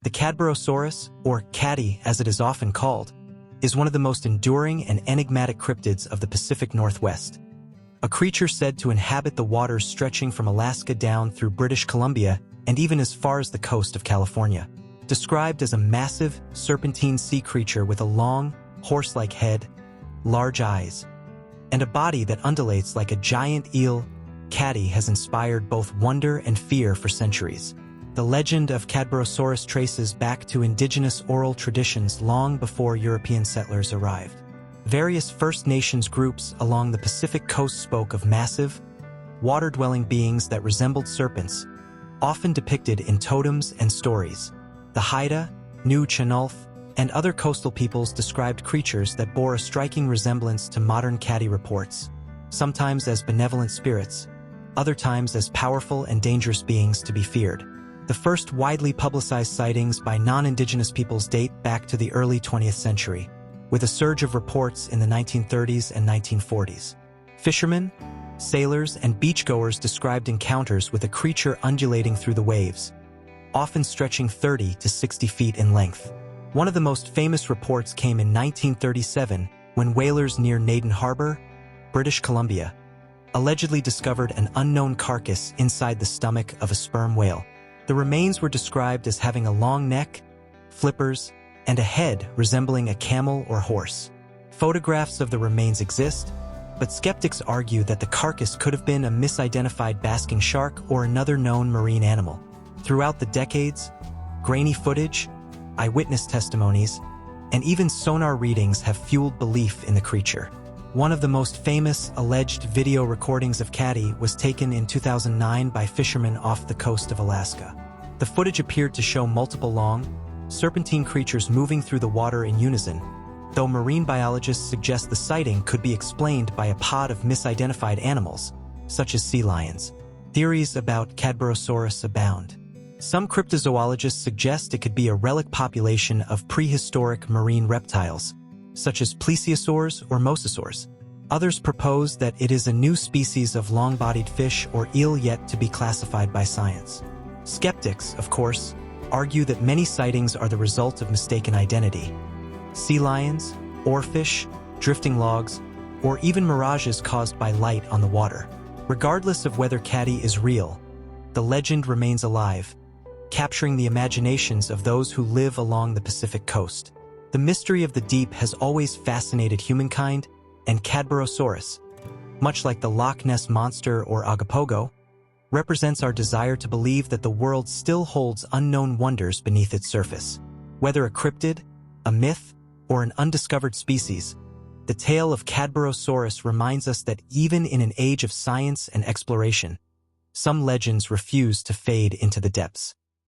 The Cadborosaurus, or Caddy as it is often called, is one of the most enduring and enigmatic cryptids of the Pacific Northwest. A creature said to inhabit the waters stretching from Alaska down through British Columbia and even as far as the coast of California. Described as a massive, serpentine sea creature with a long, horse-like head, large eyes, and a body that undulates like a giant eel, Caddy has inspired both wonder and fear for centuries. The legend of Cadborosaurus traces back to indigenous oral traditions long before European settlers arrived. Various First Nations groups along the Pacific coast spoke of massive, water-dwelling beings that resembled serpents, often depicted in totems and stories. The Haida, Nuu-chah-nulth, and other coastal peoples described creatures that bore a striking resemblance to modern Caddy reports, sometimes as benevolent spirits, other times as powerful and dangerous beings to be feared. The first widely publicized sightings by non-Indigenous peoples date back to the early 20th century, with a surge of reports in the 1930s and 1940s. Fishermen, sailors, and beachgoers described encounters with a creature undulating through the waves, often stretching 30 to 60 feet in length. One of the most famous reports came in 1937 when whalers near Naden Harbor, British Columbia, allegedly discovered an unknown carcass inside the stomach of a sperm whale. The remains were described as having a long neck, flippers, and a head resembling a camel or horse. Photographs of the remains exist, but skeptics argue that the carcass could have been a misidentified basking shark or another known marine animal. Throughout the decades, grainy footage, eyewitness testimonies, and even sonar readings have fueled belief in the creature. One of the most famous alleged video recordings of Caddy was taken in 2009 by fishermen off the coast of Alaska. The footage appeared to show multiple long, serpentine creatures moving through the water in unison, though marine biologists suggest the sighting could be explained by a pod of misidentified animals, such as sea lions. Theories about Cadborosaurus abound. Some cryptozoologists suggest it could be a relic population of prehistoric marine reptiles, such as plesiosaurs or mosasaurs. Others propose that it is a new species of long-bodied fish or eel yet to be classified by science. Skeptics, of course, argue that many sightings are the result of mistaken identity. Sea lions, oarfish, drifting logs, or even mirages caused by light on the water. Regardless of whether Caddy is real, the legend remains alive, capturing the imaginations of those who live along the Pacific coast. The mystery of the deep has always fascinated humankind, and Cadborosaurus, much like the Loch Ness Monster or Agapogo, represents our desire to believe that the world still holds unknown wonders beneath its surface. Whether a cryptid, a myth, or an undiscovered species, the tale of Cadborosaurus reminds us that even in an age of science and exploration, some legends refuse to fade into the depths.